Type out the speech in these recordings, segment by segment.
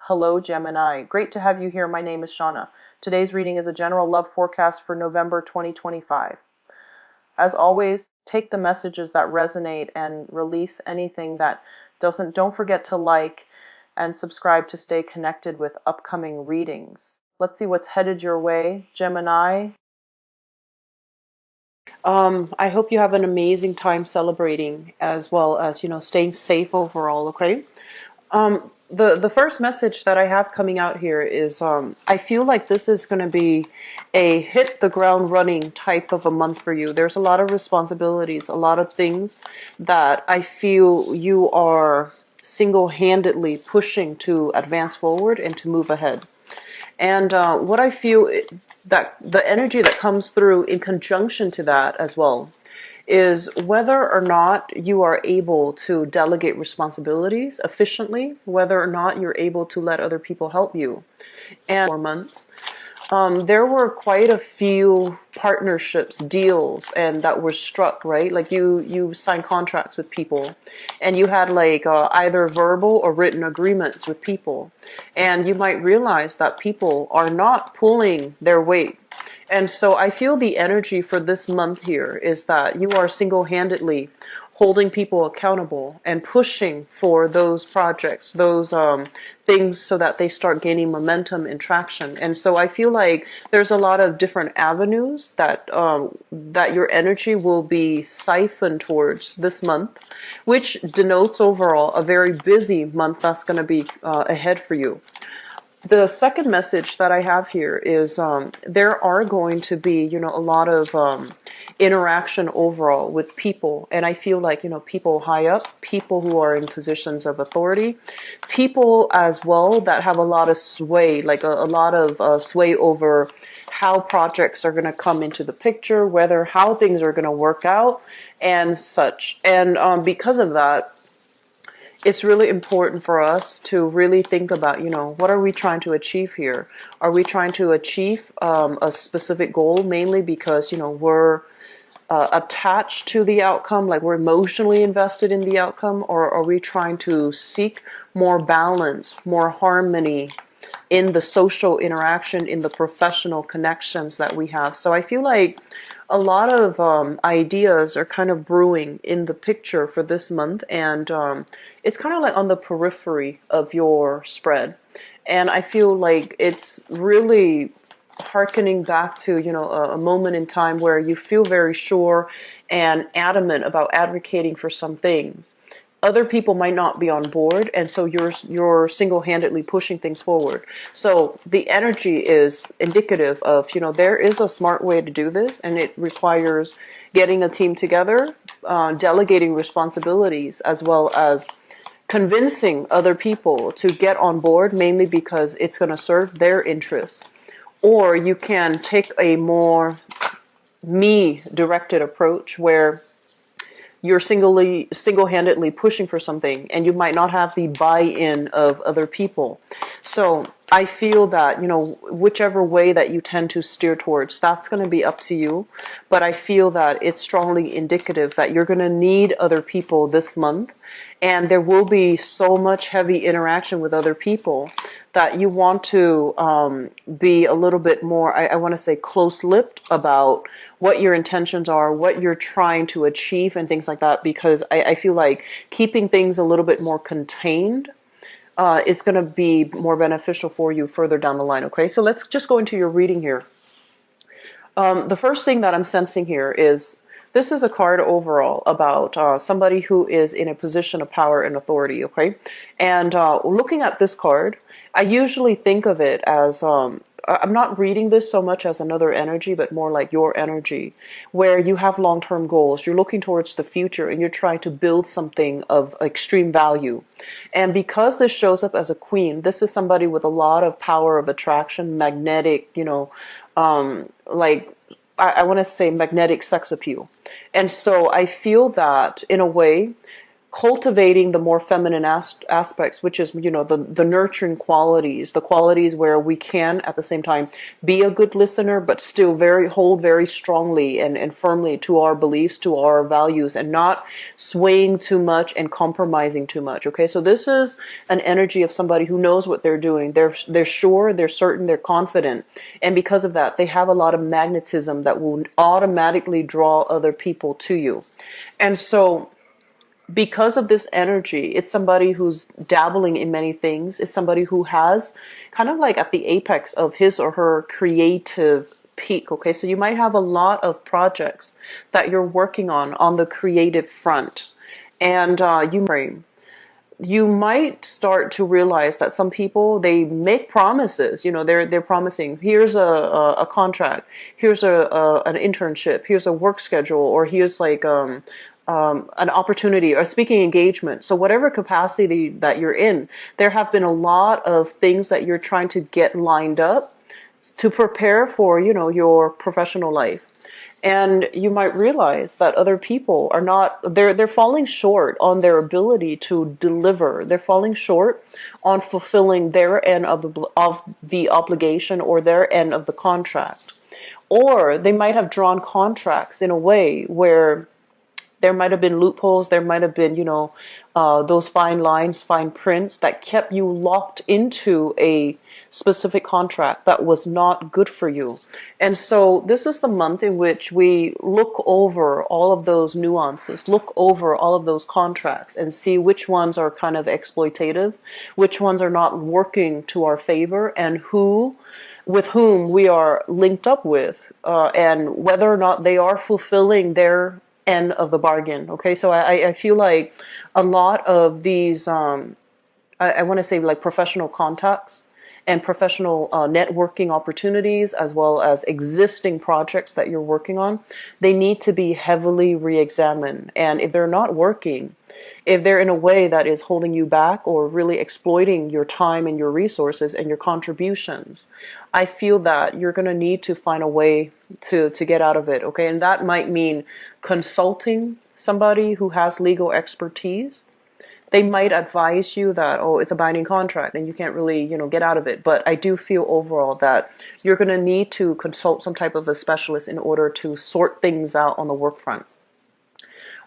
Hello, Gemini. Great to have you here. My name is Shauna. Today's reading is a general love forecast for November 2025. As always, take the messages that resonate and release anything that doesn't. Don't forget to like and subscribe to stay connected with upcoming readings. Let's see what's headed your way, Gemini. I hope you have an amazing time celebrating as well as, staying safe overall, okay? The first message that I have coming out here is I feel like this is going to be a hit the ground running type of a month for you. There's a lot of responsibilities, a lot of things that I feel you are single-handedly pushing to advance forward and to move ahead. And what I feel that the energy that comes through in conjunction to that as well is whether or not you are able to delegate responsibilities efficiently, whether or not you're able to let other people help you. And 4 months, there were quite a few partnerships, deals, and that were struck, right? Like you signed contracts with people, and you had like either verbal or written agreements with people, and you might realize that people are not pulling their weight. And so I feel the energy for this month here is that you are single-handedly holding people accountable and pushing for those projects, those things so that they start gaining momentum and traction. And so I feel like there's a lot of different avenues that that your energy will be siphoned towards this month, which denotes overall a very busy month that's going to be ahead for you. The second message that I have here is there are going to be, a lot of interaction overall with people. And I feel like, people high up, people who are in positions of authority, people as well that have a lot of sway, like a lot of sway over how projects are going to come into the picture, how things are going to work out and such. And because of that, it's really important for us to really think about, what are we trying to achieve here? Are we trying to achieve a specific goal mainly because, we're attached to the outcome, like we're emotionally invested in the outcome, or are we trying to seek more balance, more harmony in the social interaction, in the professional connections that we have? So I feel like a lot of ideas are kind of brewing in the picture for this month, and it's kind of like on the periphery of your spread. And I feel like it's really hearkening back to, a moment in time where you feel very sure and adamant about advocating for some things. Other people might not be on board, and so you're single-handedly pushing things forward. So the energy is indicative of, there is a smart way to do this, and it requires getting a team together, delegating responsibilities, as well as convincing other people to get on board, mainly because it's going to serve their interests. Or you can take a more me-directed approach where you're single-handedly pushing for something, and you might not have the buy-in of other people. So I feel that, whichever way that you tend to steer towards, that's going to be up to you. But I feel that it's strongly indicative that you're going to need other people this month, and there will be so much heavy interaction with other people that you want to be a little bit more, I want to say, close-lipped about what your intentions are, what you're trying to achieve, and things like that, because I feel like keeping things a little bit more contained is going to be more beneficial for you further down the line, okay? So let's just go into your reading here. The first thing that I'm sensing here is this is a card overall about somebody who is in a position of power and authority, okay? And looking at this card, I usually think of it as, I'm not reading this so much as another energy, but more like your energy, where you have long-term goals, you're looking towards the future, and you're trying to build something of extreme value. And because this shows up as a queen, this is somebody with a lot of power of attraction, magnetic, like, I want to say magnetic sex appeal. And so I feel that, in a way, cultivating the more feminine aspects, which is, the nurturing qualities, the qualities where we can at the same time be a good listener, but still hold very strongly and firmly to our beliefs, to our values, and not swaying too much and compromising too much. Okay, so this is an energy of somebody who knows what they're doing. They're sure, they're certain, they're confident, and because of that, they have a lot of magnetism that will automatically draw other people to you. And so because of this energy, it's somebody who's dabbling in many things. It's somebody who has kind of like at the apex of his or her creative peak. Okay, so you might have a lot of projects that you're working on the creative front, and you might start to realize that some people, they make promises. They're promising, here's a contract, here's an internship, here's a work schedule, or here's like an opportunity or speaking engagement. So whatever capacity that you're in, there have been a lot of things that you're trying to get lined up to prepare for, your professional life. And you might realize that other people are not, they're falling short on their ability to deliver. They're falling short on fulfilling their end of the obligation or their end of the contract. Or they might have drawn contracts in a way where there might have been loopholes. There might have been, those fine lines, fine prints that kept you locked into a specific contract that was not good for you. And so this is the month in which we look over all of those nuances, look over all of those contracts and see which ones are kind of exploitative, which ones are not working to our favor, and with whom we are linked up with, and whether or not they are fulfilling their end of the bargain. Okay, so I feel like a lot of these, I want to say like professional contacts and professional networking opportunities, as well as existing projects that you're working on, they need to be heavily re-examined. And if they're not working, if they're in a way that is holding you back or really exploiting your time and your resources and your contributions, I feel that you're going to need to find a way to get out of it. Okay, and that might mean consulting somebody who has legal expertise. They might advise you that, oh, it's a binding contract and you can't really, get out of it. But I do feel overall that you're going to need to consult some type of a specialist in order to sort things out on the work front.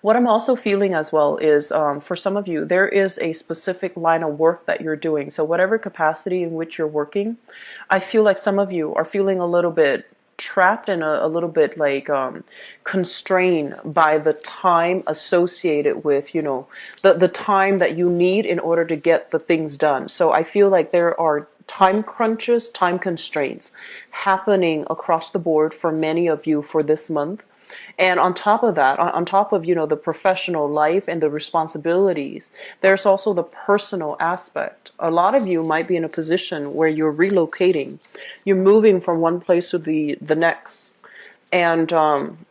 What I'm also feeling as well is, for some of you, there is a specific line of work that you're doing. So whatever capacity in which you're working, I feel like some of you are feeling a little bit trapped and a little bit like constrained by the time associated with, the time that you need in order to get the things done. So I feel like there are time crunches, time constraints happening across the board for many of you for this month. And on top of that, on top of, the professional life and the responsibilities, there's also the personal aspect. A lot of you might be in a position where you're relocating. You're moving from one place to the next. And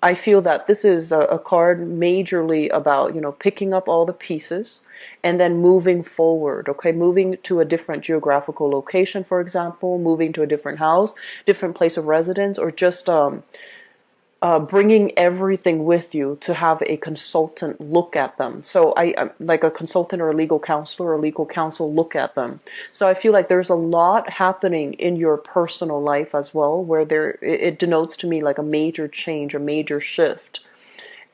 I feel that this is a card majorly about, picking up all the pieces and then moving forward, okay? Moving to a different geographical location, for example, moving to a different house, different place of residence, or just bringing everything with you to have a consultant look at them. So I like a consultant or a legal counselor or legal counsel look at them. So I feel like there's a lot happening in your personal life as well, where it denotes to me like a major change, a major shift.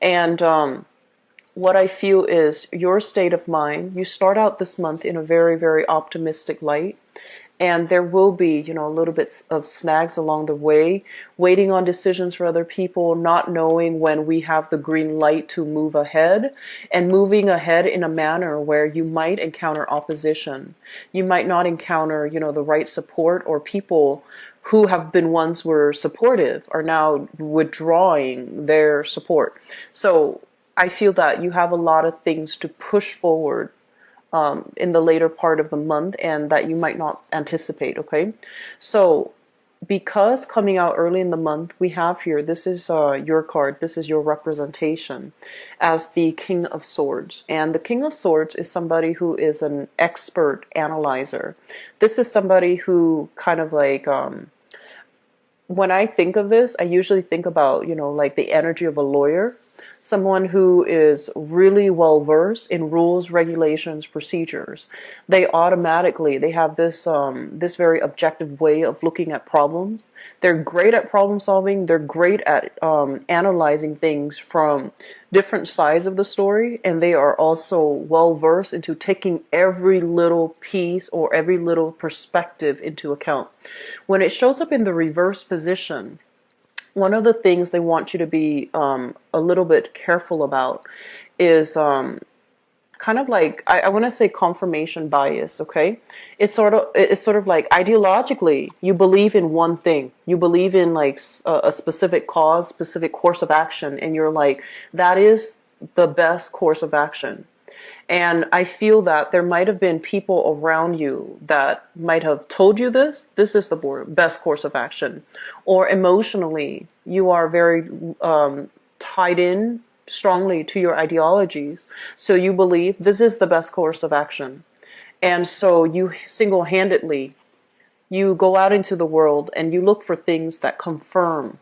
And what I feel is your state of mind. You start out this month in a very, very optimistic light. And there will be, a little bit of snags along the way, waiting on decisions for other people, not knowing when we have the green light to move ahead, and moving ahead in a manner where you might encounter opposition. You might not encounter, the right support, or people who have been ones were supportive are now withdrawing their support. So I feel that you have a lot of things to push forward in the later part of the month, and that you might not anticipate, okay? So because coming out early in the month, we have here, this is your card, this is your representation as the King of Swords. And the King of Swords is somebody who is an expert analyzer. This is somebody who kind of like, when I think of this, I usually think about, like the energy of a lawyer. someone who is really well versed in rules, regulations, procedures. They have this very objective way of looking at problems. They're great at problem solving. They're great at analyzing things from different sides of the story, and they are also well versed into taking every little piece or every little perspective into account. When it shows up in the reverse position, one of the things they want you to be a little bit careful about is kind of like, I want to say, confirmation bias. Okay, it's sort of like, ideologically you believe in one thing, you believe in like a specific cause, specific course of action, and you're like, that is the best course of action. And I feel that there might have been people around you that might have told you this is the best course of action. Or emotionally, you are very tied in strongly to your ideologies. So you believe this is the best course of action. And so you single-handedly, you go out into the world and you look for things that confirm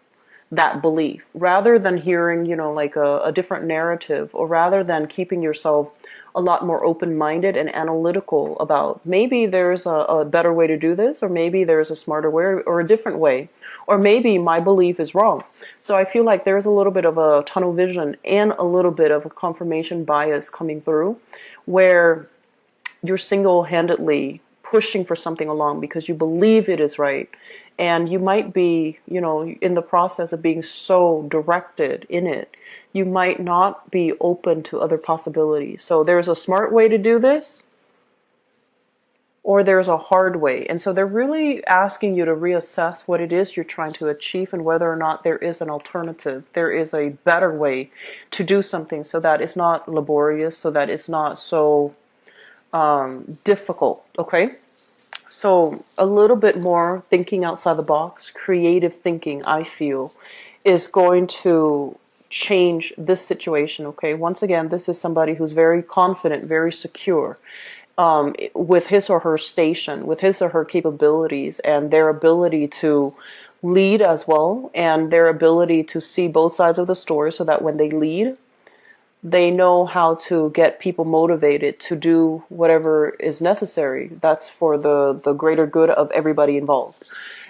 that belief, rather than hearing, like a different narrative, or rather than keeping yourself a lot more open-minded and analytical about, maybe there's a better way to do this, or maybe there's a smarter way, or a different way, or maybe my belief is wrong. So I feel like there's a little bit of a tunnel vision and a little bit of a confirmation bias coming through, where you're single-handedly pushing for something along because you believe it is right. And you might be, in the process of being so directed in it, you might not be open to other possibilities. So there's a smart way to do this, or there's a hard way. And so they're really asking you to reassess what it is you're trying to achieve, and whether or not there is an alternative. There is a better way to do something, so that it's not laborious, so that it's not so difficult. Okay, so a little bit more thinking outside the box, creative thinking, I feel, is going to change this situation. Okay, once again, this is somebody who's very confident, very secure, with his or her station, with his or her capabilities, and their ability to lead as well, and their ability to see both sides of the story, so that when they lead, they know how to get people motivated to do whatever is necessary. That's for the greater good of everybody involved.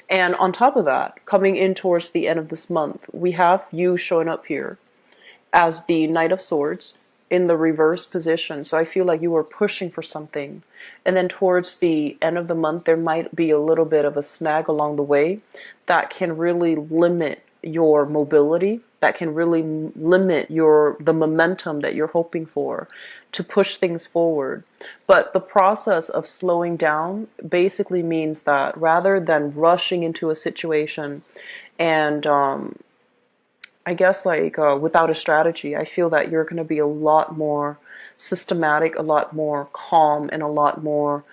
And on top of that, coming in towards the end of this month, we have you showing up here as the Knight of Swords in the reverse position. So I feel like you were pushing for something. And then towards the end of the month, there might be a little bit of a snag along the way that can really limit your mobility, that can really limit the momentum that you're hoping for to push things forward. But the process of slowing down basically means that, rather than rushing into a situation and I guess like without a strategy, I feel that you're going to be a lot more systematic, a lot more calm, and a lot more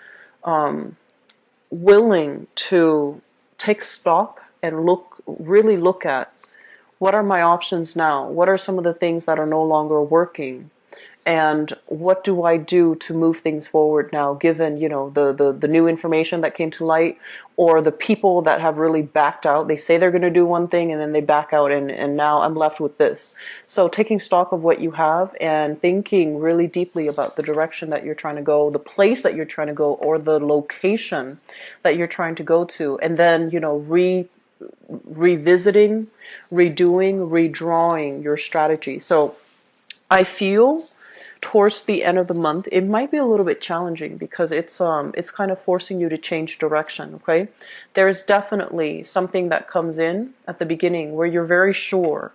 willing to take stock and really look at, what are my options now? What are some of the things that are no longer working? And what do I do to move things forward now, given, the new information that came to light, or the people that have really backed out? They say they're going to do one thing and then they back out, and now I'm left with this. So taking stock of what you have and thinking really deeply about the direction that you're trying to go, the place that you're trying to go, or the location that you're trying to go to, and then, revisiting, redoing, redrawing your strategy. So I feel towards the end of the month, it might be a little bit challenging, because it's kind of forcing you to change direction. Okay, there is definitely something that comes in at the beginning where you're very sure.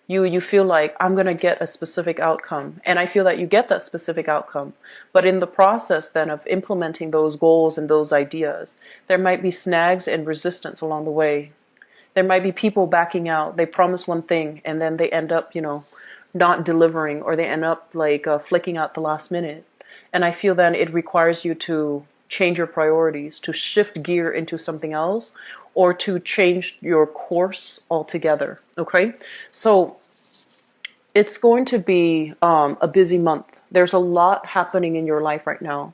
You feel like, I'm going to get a specific outcome, and I feel that you get that specific outcome. But in the process then of implementing those goals and those ideas, there might be snags and resistance along the way. There might be people backing out. They promise one thing and then they end up, not delivering, or they end up like flicking out the last minute. And I feel then it requires you to change your priorities, to shift gear into something else, or to change your course altogether. Okay, so it's going to be a busy month. There's a lot happening in your life right now.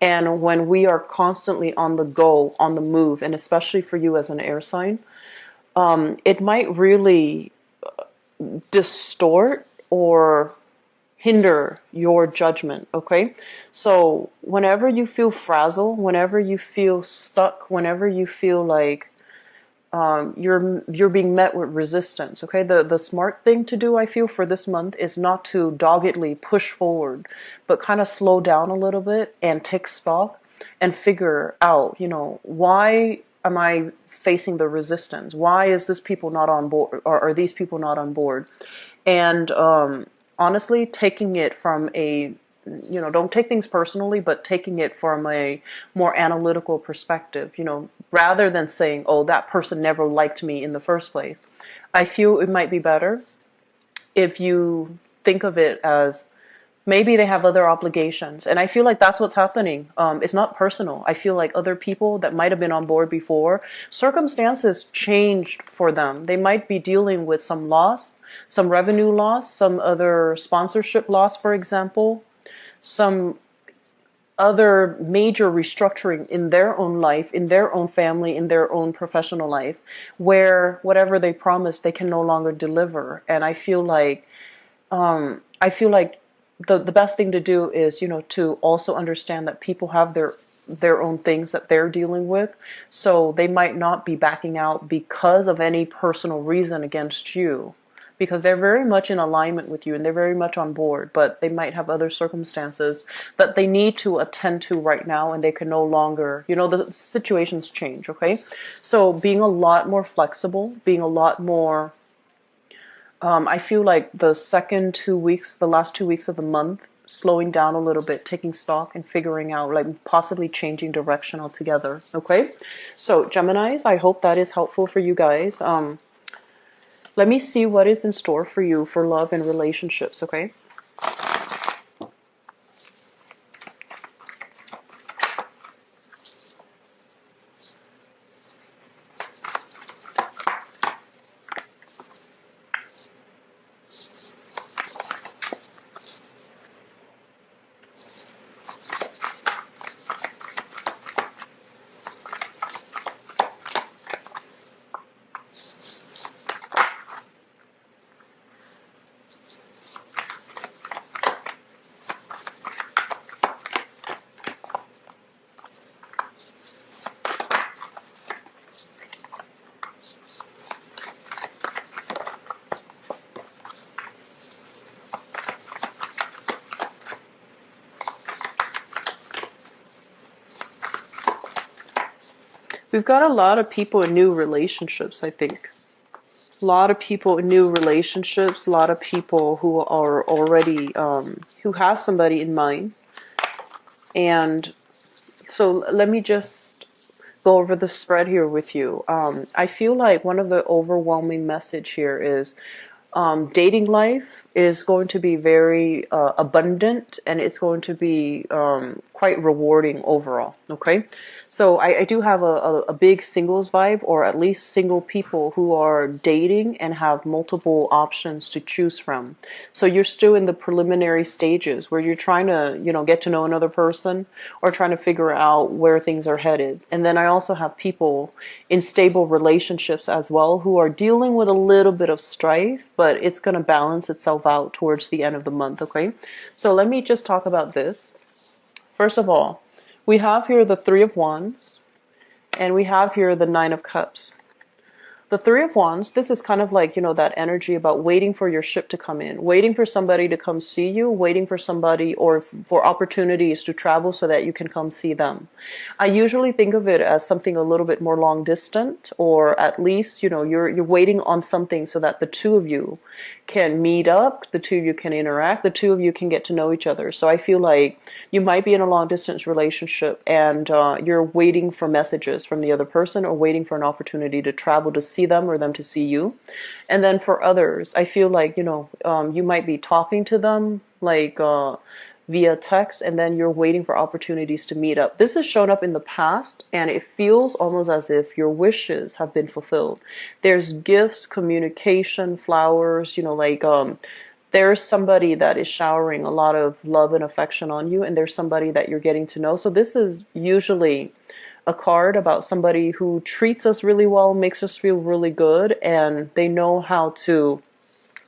And when we are constantly on the go, on the move, and especially for you as an air sign, it might really distort or hinder your judgment. Okay, so whenever you feel frazzled, whenever you feel stuck, whenever you feel like you're being met with resistance. Okay, the smart thing to do, I feel, for this month is not to doggedly push forward, but kind of slow down a little bit and take stock and figure out, why am I facing the resistance? Why is this people not on board, or are these people not on board? And honestly, taking it from a, don't take things personally, but taking it from a more analytical perspective, rather than saying, oh, that person never liked me in the first place. I feel it might be better if you think of it as maybe they have other obligations. And I feel like that's what's happening. It's not personal. I feel like other people that might have been on board before, circumstances changed for them. They might be dealing with some loss, some revenue loss, some other sponsorship loss, for example, some other major restructuring in their own life, in their own family, in their own professional life, where whatever they promised, they can no longer deliver. And I feel like the best thing to do is, to also understand that people have their own things that they're dealing with. So they might not be backing out because of any personal reason against you, because they're very much in alignment with you and they're very much on board, but they might have other circumstances that they need to attend to right now, and they can no longer, the situations change. Okay, so being a lot more flexible, being a lot more I feel like the last 2 weeks of the month, slowing down a little bit, taking stock and figuring out, like possibly changing direction altogether. Okay, so Geminis, I hope that is helpful for you guys. Let me see what is in store for you for love and relationships. Okay. We've got a lot of people in new relationships, I think. A lot of people in new relationships, a lot of people who are already, who has somebody in mind. And so let me just go over the spread here with you. I feel like one of the overwhelming message here is dating life is going to be very abundant, and it's going to be quite rewarding overall. Okay, so I do have a big singles vibe, or at least single people who are dating and have multiple options to choose from. So you're still in the preliminary stages where you're trying to, get to know another person, or trying to figure out where things are headed. And then I also have people in stable relationships as well who are dealing with a little bit of strife, but it's going to balance itself out towards the end of the month. Okay, so let me just talk about this. First of all, we have here the Three of Wands, and we have here the Nine of Cups. The Three of Wands, this is kind of like, that energy about waiting for your ship to come in, waiting for somebody to come see you, waiting for somebody or for opportunities to travel so that you can come see them. I usually think of it as something a little bit more long distant, or at least, you're waiting on something so that the two of you can meet up, the two of you can interact, the two of you can get to know each other. So I feel like you might be in a long distance relationship, and you're waiting for messages from the other person, or waiting for an opportunity to travel to see them, or them to see you. And then for others, I feel like, you might be talking to them like via text, and then you're waiting for opportunities to meet up. This has shown up in the past, and it feels almost as if your wishes have been fulfilled. There's gifts, communication, flowers, there's somebody that is showering a lot of love and affection on you, and there's somebody that you're getting to know. So this is usually a card about somebody who treats us really well, makes us feel really good, and they know how to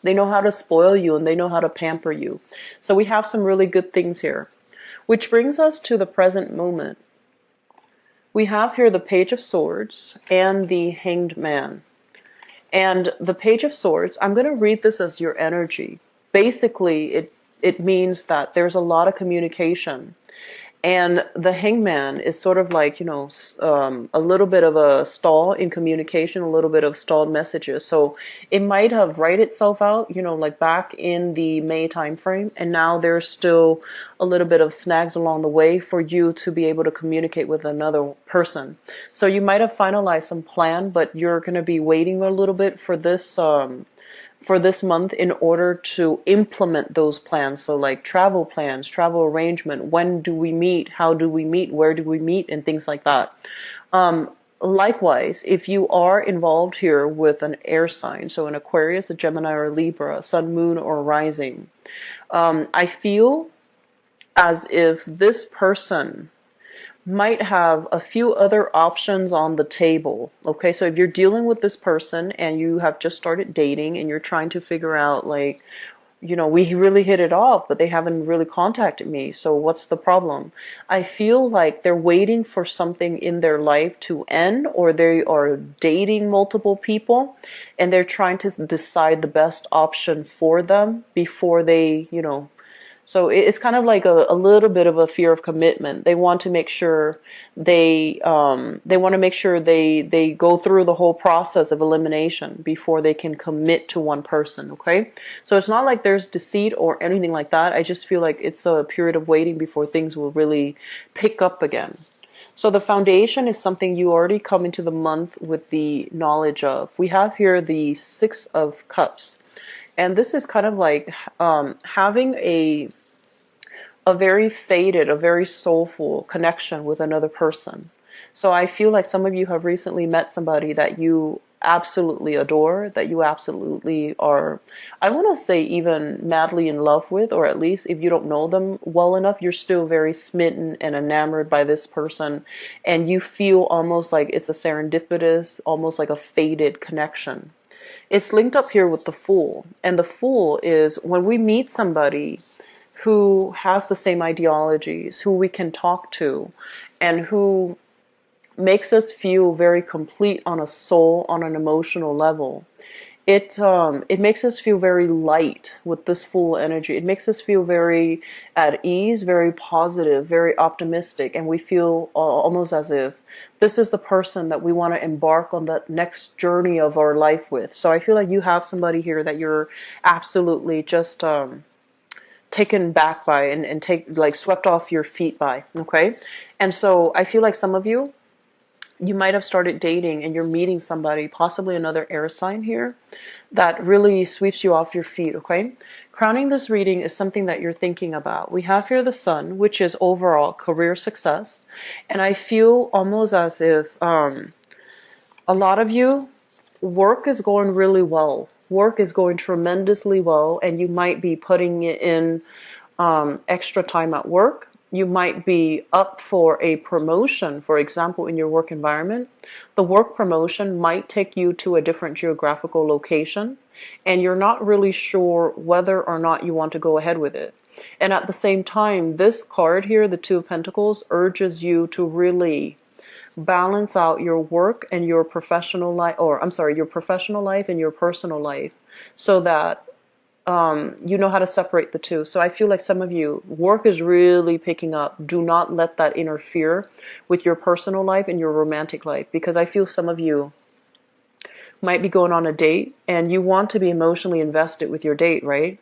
They know how to spoil you and they know how to pamper you. So we have some really good things here. Which brings us to the present moment. We have here the Page of Swords and the Hanged Man. And the Page of Swords, I'm going to read this as your energy. Basically, it means that there's a lot of communication. And the Hangman is sort of like, a little bit of a stall in communication, a little bit of stalled messages. So it might have write itself out, like back in the May time frame. And now there's still a little bit of snags along the way for you to be able to communicate with another person. So you might have finalized some plan, but you're going to be waiting a little bit for this month in order to implement those plans. So like travel plans, travel arrangement, when do we meet, how do we meet, where do we meet, and things like that. Likewise, if you are involved here with an air sign, so an Aquarius, a Gemini, or a Libra, Sun, Moon, or Rising, I feel as if this person might have a few other options on the table. Okay, so if you're dealing with this person and you have just started dating and you're trying to figure out like, we really hit it off, but they haven't really contacted me. So what's the problem? I feel like they're waiting for something in their life to end, or they are dating multiple people and they're trying to decide the best option for them before they, so it's kind of like a little bit of a fear of commitment. They want to make sure they go through the whole process of elimination before they can commit to one person. Okay, so it's not like there's deceit or anything like that. I just feel like it's a period of waiting before things will really pick up again. So the foundation is something you already come into the month with the knowledge of. We have here the Six of Cups. And this is kind of like having a very faded, a very soulful connection with another person. So I feel like some of you have recently met somebody that you absolutely adore, that you absolutely are, I want to say, even madly in love with, or at least if you don't know them well enough, you're still very smitten and enamored by this person. And you feel almost like it's a serendipitous, almost like a faded connection. It's linked up here with the Fool. And the Fool is when we meet somebody who has the same ideologies, who we can talk to, and who makes us feel very complete on a soul, on an emotional level. It makes us feel very light with this Fool energy. It makes us feel very at ease, very positive, very optimistic, and we feel almost as if this is the person that we want to embark on that next journey of our life with. So I feel like you have somebody here that you're absolutely just taken back by and swept off your feet by. Okay, and so I feel like some of you might have started dating and you're meeting somebody, possibly another air sign here, that really sweeps you off your feet. Okay, crowning this reading is something that you're thinking about. We have here the Sun, which is overall career success, and I feel almost as if a lot of you, work is going really well. Work is going tremendously well, and you might be putting in extra time at work. You might be up for a promotion, for example, in your work environment. The work promotion might take you to a different geographical location, and you're not really sure whether or not you want to go ahead with it. And at the same time, this card here, the Two of Pentacles, urges you to really balance out your work and your professional life, your professional life and your personal life, so that you know how to separate the two. So I feel like some of you, work is really picking up. Do not let that interfere with your personal life and your romantic life, because I feel some of you might be going on a date and you want to be emotionally invested with your date, right?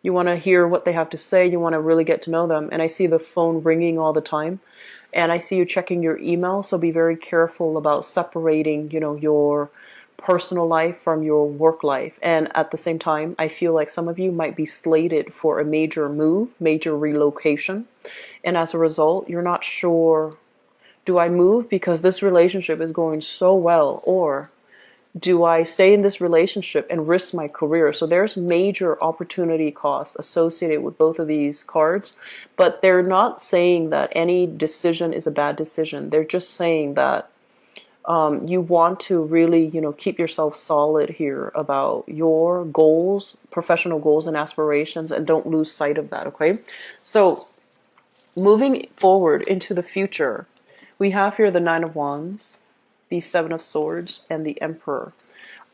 You want to hear what they have to say. You want to really get to know them. And I see the phone ringing all the time. And I see you checking your email. So be very careful about separating, your personal life from your work life. And at the same time, I feel like some of you might be slated for a major move, major relocation. And as a result, you're not sure, do I move because this relationship is going so well, or do I stay in this relationship and risk my career? So there's major opportunity costs associated with both of these cards, but they're not saying that any decision is a bad decision. They're just saying that You want to really, keep yourself solid here about your goals, professional goals and aspirations, and don't lose sight of that, okay? So moving forward into the future, we have here the Nine of Wands, the Seven of Swords, and the Emperor.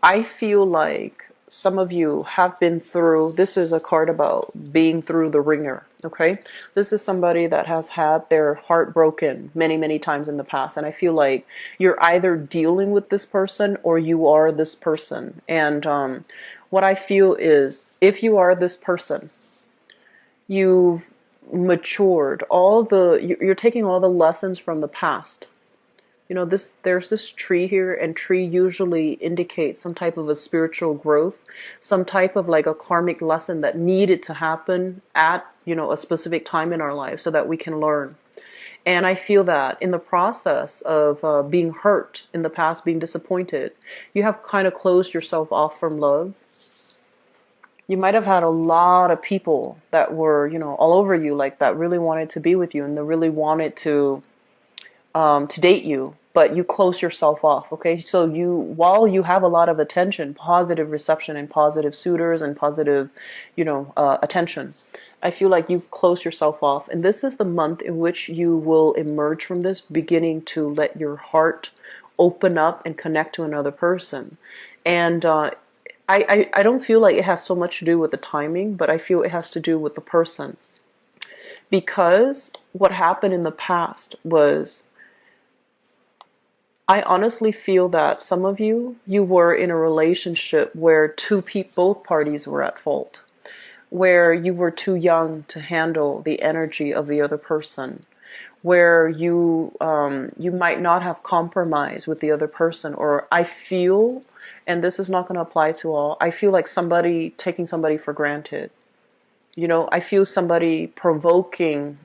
I feel like some of you have been through, this is a card about being through the ringer, okay? This is somebody that has had their heart broken many, many times in the past. And I feel like you're either dealing with this person or you are this person. And what I feel is if you are this person, you've matured you're taking all the lessons from the past. There's this tree here, and tree usually indicates some type of a spiritual growth, some type of like a karmic lesson that needed to happen at, a specific time in our life so that we can learn. And I feel that in the process of being hurt in the past, being disappointed, you have kind of closed yourself off from love. You might have had a lot of people that were, all over you, like that really wanted to be with you and that really wanted to date you, but you close yourself off, okay? So while you have a lot of attention, positive reception and positive suitors and positive, attention, I feel like you've closed yourself off. And this is the month in which you will emerge from this, beginning to let your heart open up and connect to another person. And I don't feel like it has so much to do with the timing, but I feel it has to do with the person. Because what happened in the past was, I honestly feel that some of you were in a relationship where both parties were at fault, where you were too young to handle the energy of the other person, where you might not have compromised with the other person. Or I feel, and this is not going to apply to all, I feel like somebody taking somebody for granted. I feel somebody provoking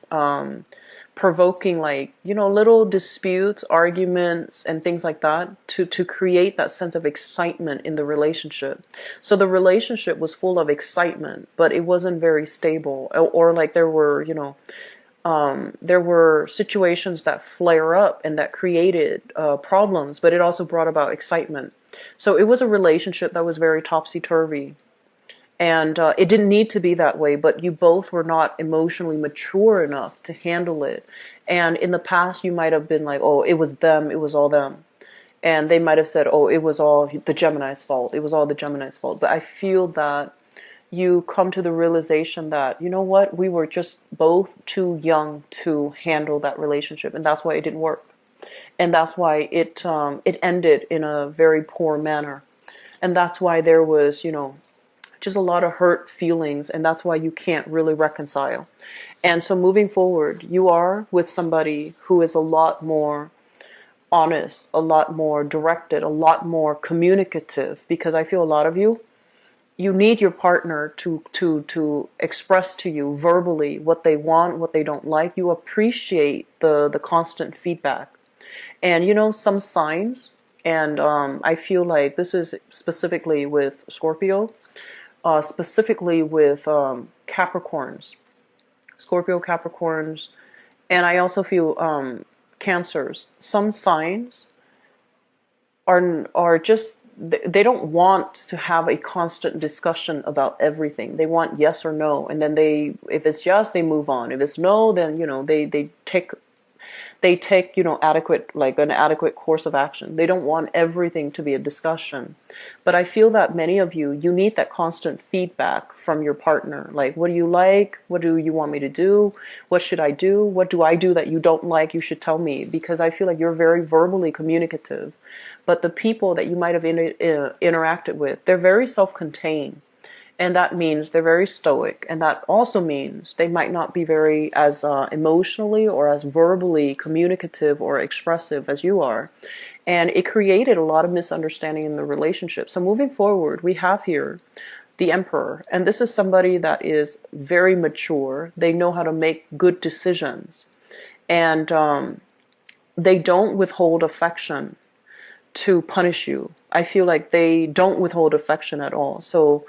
like, little disputes, arguments, and things like that to create that sense of excitement in the relationship. So the relationship was full of excitement, but it wasn't very stable. Or like there were situations that flare up and that created problems, but it also brought about excitement. So it was a relationship that was very topsy-turvy. And it didn't need to be that way, but you both were not emotionally mature enough to handle it. And in the past, you might have been like, oh, it was them, it was all them. And they might have said, oh, it was all the Gemini's fault. It was all the Gemini's fault. But I feel that you come to the realization that, you know what, we were just both too young to handle that relationship. And that's why it didn't work. And that's why it ended in a very poor manner. And that's why there was, just a lot of hurt feelings, and that's why you can't really reconcile. And so moving forward, you are with somebody who is a lot more honest, a lot more directed, a lot more communicative, because I feel a lot of you need your partner to express to you verbally what they want, what they don't like. You appreciate the constant feedback. And some signs, and I feel like this is specifically with Scorpio, specifically with Capricorns, Scorpio, Capricorns, and I also feel Cancers. Some signs are just, they don't want to have a constant discussion about everything. They want yes or no, and then if it's yes, they move on. If it's no, then they take an adequate course of action. They don't want everything to be a discussion. But I feel that many of you need that constant feedback from your partner. Like, what do you like? What do you want me to do? What should I do? What do I do that you don't like? You should tell me, because I feel like you're very verbally communicative. But the people that you might have interacted with, they're very self-contained. And that means they're very stoic. And that also means they might not be very as emotionally or as verbally communicative or expressive as you are. And it created a lot of misunderstanding in the relationship. So moving forward, we have here the Emperor. And this is somebody that is very mature. They know how to make good decisions. And they don't withhold affection to punish you. I feel like they don't withhold affection at all. So,